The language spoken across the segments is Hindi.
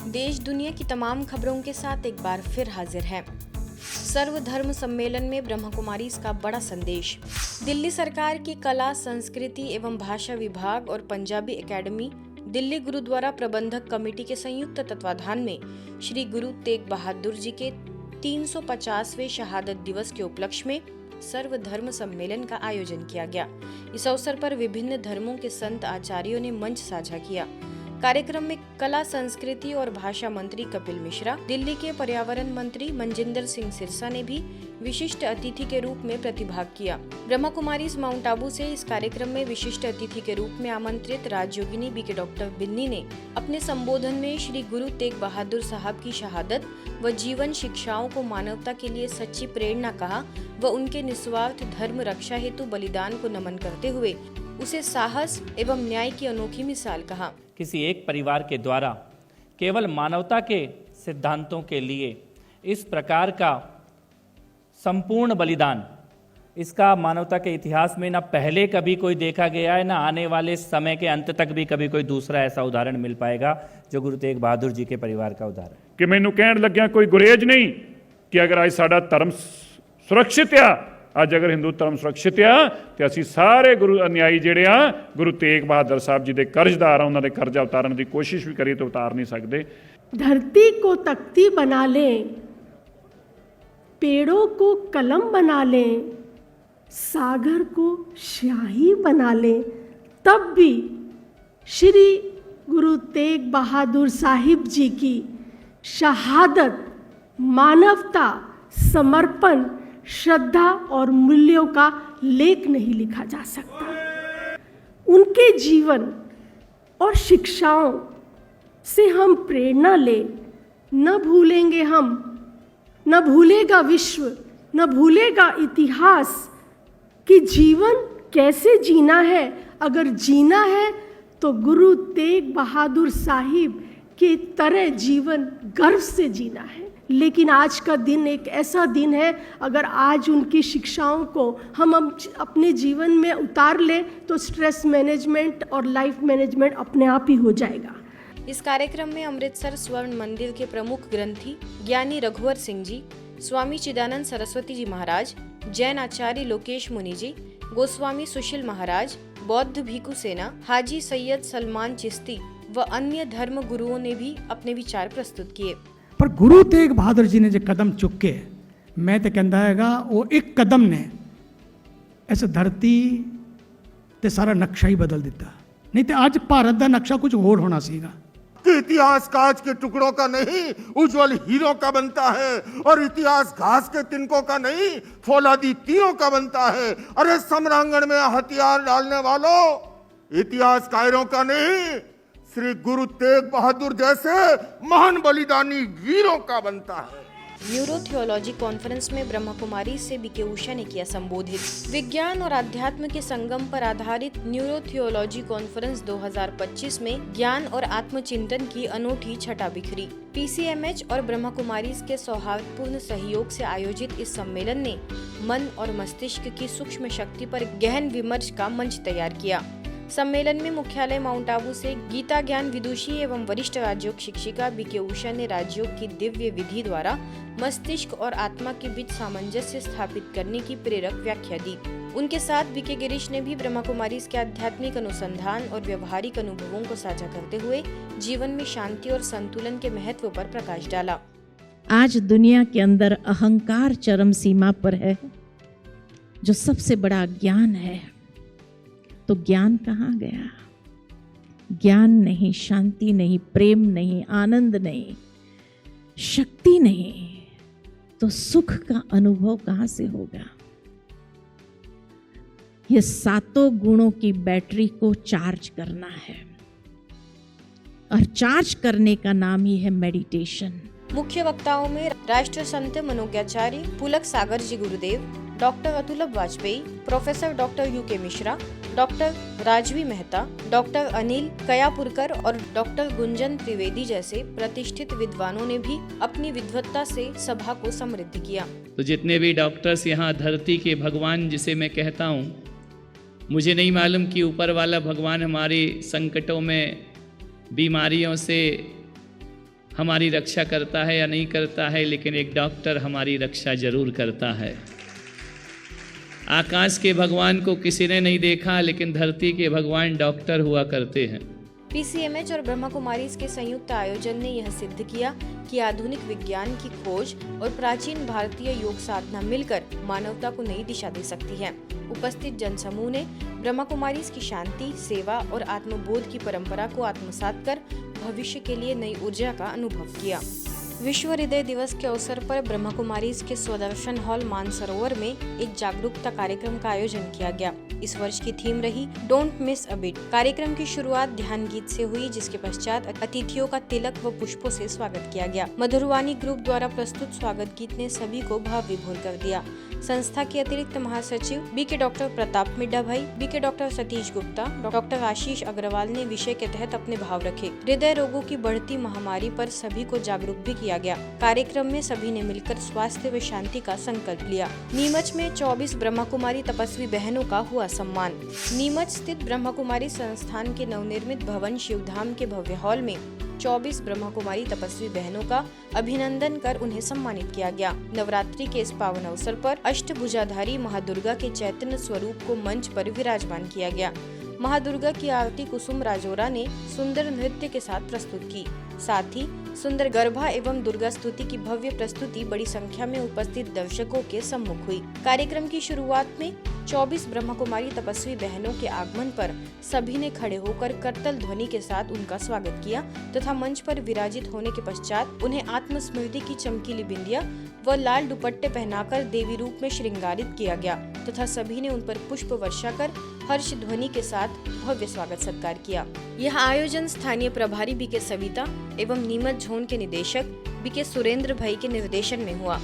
देश दुनिया की तमाम खबरों के साथ एक बार फिर हाजिर है। सर्वधर्म सम्मेलन में ब्रह्मा कुमारीज का बड़ा संदेश। दिल्ली सरकार की कला, संस्कृति एवं भाषा विभाग और पंजाबी एकेडमी दिल्ली गुरुद्वारा प्रबंधक कमेटी के संयुक्त तत्वाधान में श्री गुरु तेग बहादुर जी के 350वें शहादत दिवस के उपलक्ष्य में सर्वधर्म सम्मेलन का आयोजन किया गया। इस अवसर पर विभिन्न धर्मों के संत आचार्यों ने मंच साझा किया। कार्यक्रम में कला, संस्कृति और भाषा मंत्री कपिल मिश्रा, दिल्ली के पर्यावरण मंत्री मनजिंदर सिंह सिरसा ने भी विशिष्ट अतिथि के रूप में प्रतिभाग किया। ब्रह्मा कुमारीज माउंट आबू से इस कार्यक्रम में विशिष्ट अतिथि के रूप में आमंत्रित राजयोगिनी बीके डॉक्टर बिन्नी ने अपने संबोधन में श्री गुरु तेग बहादुर साहब की शहादत व जीवन शिक्षाओं को मानवता के लिए सच्ची प्रेरणा कहा व उनके निस्वार्थ धर्म रक्षा हेतु बलिदान को नमन करते हुए उसे साहस एवं न्याय की अनोखी मिसाल कहा। किसी एक परिवार के द्वारा केवल मानवता के सिद्धांतों के लिए इस प्रकार का संपूर्ण बलिदान, इसका मानवता के इतिहास में ना पहले कभी कोई देखा गया है, ना आने वाले समय के अंत तक भी कभी कोई दूसरा ऐसा उदाहरण मिल पाएगा जो गुरु तेग बहादुर जी के परिवार का उदाहरण। कि मैनू कहण लग्या कोई गुरेज नहीं कि अगर आज साडा धर्म सुरक्षित आ, ਅੱਜ अगर हिंदू धर्म सुरक्षित आ तो असी सारे गुरु अन्यायी जिहड़े आ गुरु तेग बहादुर साहब जी के कर्जदार, उन्होंने कर्जा उतारने की कोशिश भी करिए तो उतार नहीं सकते। धरती को तख्ती बना लें, पेड़ों को कलम बना लें, सागर को स्याही बना लें, तब भी श्री गुरु तेग बहादुर साहिब जी की शहादत मानवता, समर्पण, श्रद्धा और मूल्यों का लेख नहीं लिखा जा सकता। उनके जीवन और शिक्षाओं से हम प्रेरणा लें। न भूलेंगे हम, न भूलेगा विश्व, न भूलेगा इतिहास कि जीवन कैसे जीना है। अगर जीना है तो गुरु तेग बहादुर साहिब के तरह जीवन गर्व से जीना है। लेकिन आज का दिन एक ऐसा दिन है, अगर आज उनकी शिक्षाओं को हम अपने जीवन में उतार लें तो स्ट्रेस मैनेजमेंट और लाइफ मैनेजमेंट अपने आप ही हो जाएगा। इस कार्यक्रम में अमृतसर स्वर्ण मंदिर के प्रमुख ग्रंथी ज्ञानी रघुवर सिंह जी, स्वामी चिदानंद सरस्वती जी महाराज, जैन आचार्य लोकेश मुनि जी, गोस्वामी सुशील महाराज, बौद्ध भिक्षु सेना, हाजी सैयद सलमान चिश्ती व अन्य धर्म गुरुओं ने भी अपने विचार प्रस्तुत किए। पर गुरु तेग बहादुर जी ने जो कदम चुके, मैं तो कहता हैगा वो एक कदम ने इस धरती ते सारा नक्शा ही बदल दिता। नहीं तो आज भारत का नक्शा कुछ और होना सीगा। कि इतिहास कांच के टुकड़ों का नहीं, उज्जवल हीरों का बनता है, और इतिहास घास के तिनकों का नहीं, फौलादी तीरों का बनता है। अरे समरांगण में हथियार डालने वालों, इतिहास कायरों का नहीं, श्री गुरु तेग बहादुर जैसे महान बलिदानी वीरों का बनता है। न्यूरो थियोलॉजी कॉन्फ्रेंस में ब्रह्मा कुमारी से बीके उषा ने किया संबोधित। विज्ञान और अध्यात्म के संगम पर आधारित न्यूरो थियोलॉजी कॉन्फ्रेंस 2025 में ज्ञान और आत्मचिंतन की अनूठी छटा बिखरी। पीसीएमएच और ब्रह्मा कुमारीज के सौहार्दपूर्ण सहयोग से आयोजित इस सम्मेलन ने मन और मस्तिष्क की सूक्ष्म शक्ति पर गहन विमर्श का मंच तैयार किया। सम्मेलन में मुख्यालय माउंट आबू से गीता ज्ञान विदुषी एवं वरिष्ठ राजयोग शिक्षिका बीके उषा ने राजयोग की दिव्य विधि द्वारा मस्तिष्क और आत्मा के बीच सामंजस्य स्थापित करने की प्रेरक व्याख्या दी। उनके साथ बीके गिरीश ने भी ब्रह्मा कुमारीज के आध्यात्मिक अनुसंधान और व्यवहारिक अनुभवों को साझा करते हुए जीवन में शांति और संतुलन के महत्व पर प्रकाश डाला। आज दुनिया के अंदर अहंकार चरम सीमा पर है, जो सबसे बड़ा ज्ञान है। तो ज्ञान कहाँ गया? ज्ञान नहीं, शांति नहीं, प्रेम नहीं, आनंद नहीं, शक्ति नहीं, तो सुख का अनुभव कहाँ से होगा? ये सातों गुणों की बैटरी को चार्ज करना है, और चार्ज करने का नाम ही है मेडिटेशन। मुख्य वक्ताओं में राष्ट्र संत मनोज्ञाचार्य पुलक सागर जी गुरुदेव, डॉक्टर अतुलब Vajpayee, professor doctor UK Mishra, doctor Rajvi Mehta, doctor Anil Kayapurkar और डॉक्टर गुंजन त्रिवेदी जैसे प्रतिष्ठित विद्वानों ने भी अपनी विद्वत्ता से सभा को समृद्ध किया। तो जितने भी डॉक्टर्स यहाँ धरती के भगवान जिसे मैं कहता हूँ, मुझे नहीं मालूम कि ऊपर वाला भगवान हमारे संकटों में, बीमारियों से हमारी रक्षा करता है या नहीं करता है, लेकिन एक डॉक्टर हमारी रक्षा जरूर करता है। आकाश के भगवान को किसी ने नहीं देखा, लेकिन धरती के भगवान डॉक्टर हुआ करते हैं। पीसीएमएच और ब्रह्मा कुमारीज के संयुक्त आयोजन ने यह सिद्ध किया कि आधुनिक विज्ञान की खोज और प्राचीन भारतीय योग साधना मिलकर मानवता को नई दिशा दे सकती है। उपस्थित जनसमूह ने ब्रह्मा कुमारीज की शांति, सेवा और आत्मबोध की परंपरा को आत्मसात कर भविष्य के लिए नई ऊर्जा का अनुभव किया। विश्व हृदय दिवस के अवसर पर ब्रह्मा कुमारीज के स्वदर्शन हॉल मानसरोवर में एक जागरूकता कार्यक्रम का आयोजन किया गया। इस वर्ष की थीम रही डोंट मिस अ बीट। कार्यक्रम की शुरुआत ध्यान गीत से हुई, जिसके पश्चात अतिथियों का तिलक व पुष्पों से स्वागत किया गया। मधुरवाणी ग्रुप द्वारा प्रस्तुत स्वागत गीत ने सभी को भाव विभोर कर दिया। संस्था के अतिरिक्त महासचिव बीके डॉक्टर प्रताप मिड्डा भाई, BK doctor Satish Gupta, doctor Ashish Agarwal ने विषय के तहत अपने भाव रखे। हृदय रोगों की बढ़ती महामारी पर सभी को जागरूक भी किया गया। कार्यक्रम में सभी ने मिलकर स्वास्थ्य व शांति का संकल्प लिया। नीमच में 24 ब्रह्मा कुमारी तपस्वी बहनों का हुआ सम्मान। नीमच स्थित ब्रह्मा कुमारी संस्थान के नवनिर्मित भवन शिवधाम के भव्य हॉल में 24 ब्रह्मा कुमारी तपस्वी बहनों का अभिनंदन कर उन्हें सम्मानित किया गया। नवरात्रि के इस पावन अवसर पर अष्टभुजाधारी महादुर्गा के चैतन्य स्वरूप को मंच पर विराजमान किया गया। महादुर्गा की आरती कुसुम राजोरा ने सुंदर नृत्य के साथ प्रस्तुत की। साथ ही सुंदर गरबा एवं दुर्गा स्तुति की भव्य प्रस्तुति बड़ी संख्या में उपस्थित दर्शकों के सम्मुख हुई। कार्यक्रम की शुरुआत में 24 ब्रह्मा कुमारी तपस्वी बहनों के आगमन पर सभी ने खड़े होकर करतल ध्वनि के साथ उनका स्वागत किया तथा मंच पर विराजित होने के पश्चात उन्हें आत्मस्मृति की चमकीली बिंदिया व लाल दुपट्टे पहनाकर देवी रूप में श्रृंगारित किया गया तथा सभी ने उन पर पुष्प वर्षा कर हर्ष ध्वनि के साथ भव्य स्वागत सत्कार किया। यह आयोजन स्थानीय प्रभारी बीके सविता एवं नीमच जोन के निदेशक बीके सुरेंद्र भाई के निर्देशन में हुआ।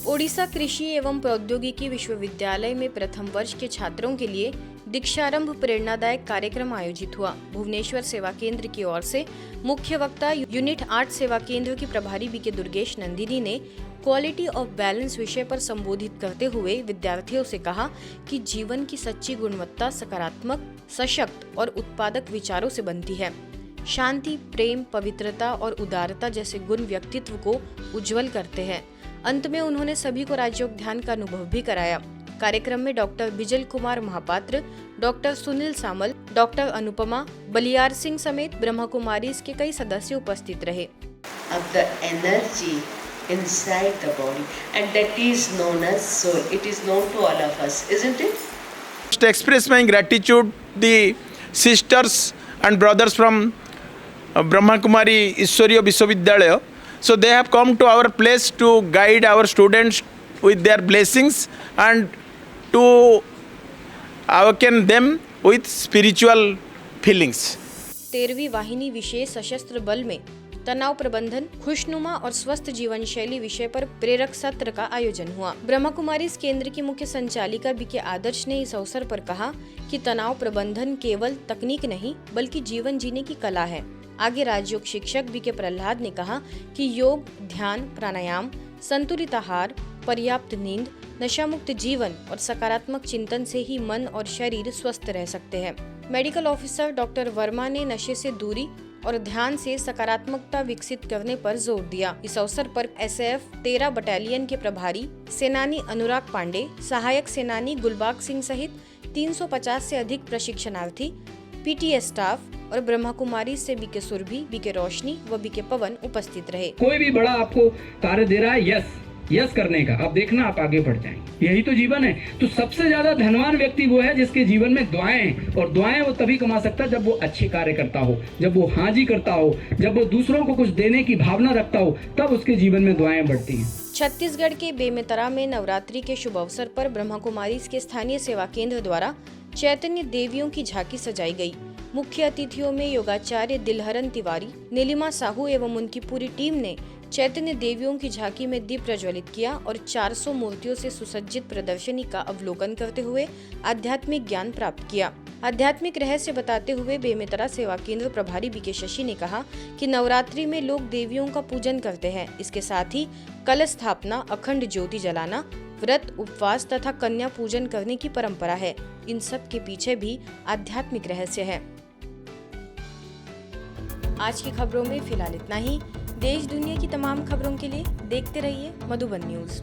ओडिशा कृषि एवं प्रौद्योगिकी विश्वविद्यालय में प्रथम वर्ष के छात्रों के लिए दीक्षारंभ प्रेरणादायक कार्यक्रम आयोजित हुआ। भुवनेश्वर सेवा केंद्र की ओर से मुख्य वक्ता यूनिट 8 सेवा केंद्र की प्रभारी बीके दुर्गेश नंदिनी ने क्वालिटी ऑफ बैलेंस विषय पर संबोधित करते हुए विद्यार्थियों से कहा कि जीवन की सच्ची गुणवत्ता सकारात्मक, सशक्त और उत्पादक विचारों से बनती है। शांति, प्रेम, पवित्रता और उदारता जैसे गुण व्यक्तित्व को उज्जवल करते हैं। अंत में उन्होंने सभी को राजयोग ध्यान का अनुभव भी कराया। कार्यक्रम में डॉक्टर बिजल कुमार महापात्र, डॉक्टर सुनील सामल, डॉक्टर अनुपमा बलियार सिंह समेत ब्रह्मा कुमारीज के कई सदस्य उपस्थित रहे। Of the energy inside the body, and that is known as soul. It is known to all of us, isn't it? To express my gratitude, the sisters and brothers from Brahma Kumari Ishwariya Vishwavidyalaya. So they have come to our place to guide our students with their blessings and to awaken them with spiritual feelings. 13वीं वाहिनी विशेष सशस्त्र बल में तनाव प्रबंधन, खुशनुमा और स्वस्थ जीवन शैली विषय पर प्रेरक सत्र का आयोजन हुआ। ब्रह्मा कुमारी केंद्र की मुख्य संचालिका बीके आदर्श ने इस अवसर पर कहा कि तनाव प्रबंधन केवल तकनीक नहीं बल्कि जीवन जीने की कला है। आगे राजयोग शिक्षक बीके प्रहलाद ने कहा कि योग, ध्यान, प्राणायाम, संतुलित आहार, पर्याप्त नींद, नशा मुक्त जीवन और सकारात्मक चिंतन से ही मन और शरीर स्वस्थ रह सकते हैं। मेडिकल ऑफिसर डॉक्टर वर्मा ने नशे से दूरी और ध्यान से सकारात्मकता विकसित करने पर जोर दिया। इस अवसर पर एसएएफ 13 बटालियन के प्रभारी सेनानी अनुराग पांडे, सहायक सेनानी गुलबाग सिंह सहित 350 से अधिक प्रशिक्षणार्थी, पीटीएस स्टाफ और ब्रह्मा कुमारी से बीके सुरभि, बीके रोशनी व बीके पवन उपस्थित रहे। कोई भी बड़ा आपको कार्य दे रहा है, यस करने का, आप देखना आप आगे बढ़ जाएंगे, यही तो जीवन है। तो सबसे ज्यादा धनवान व्यक्ति वो है जिसके जीवन में दुआएं, और दुआएं वो तभी कमा सकता है जब वो अच्छे कार्य करता हो, जब वो हाजी करता हो, जब वो दूसरों को कुछ देने की भावना रखता हो, तब उसके जीवन में दुआएं बढ़ती हैं। छत्तीसगढ़ के बेमेतरा में नवरात्रि के शुभ अवसर पर ब्रह्मा कुमारी के स्थानीय सेवा केंद्र द्वारा चैतन्य देवियों की झांकी सजाई गई। मुख्य अतिथियों में योगाचार्य दिलहरन तिवारी, नीलिमा साहू एवं उनकी पूरी टीम ने चैतन्य देवियों की झांकी में दीप प्रज्वलित किया और 400 मूर्तियों से सुसज्जित प्रदर्शनी का अवलोकन करते हुए आध्यात्मिक ज्ञान प्राप्त किया। आध्यात्मिक रहस्य बताते हुए बेमेतरा सेवा केंद्र प्रभारी बीके शशि ने कहा कि नवरात्रि में लोग देवियों का पूजन करते हैं। इसके साथ ही कलश स्थापना, अखंड ज्योति जलाना, व्रत, उपवास तथा कन्या पूजन करने की परंपरा है। इन सब के पीछे भी आध्यात्मिक रहस्य है। आज की खबरों में फिलहाल इतना ही। देश दुनिया की तमाम खबरों के लिए देखते रहिए मधुबन न्यूज।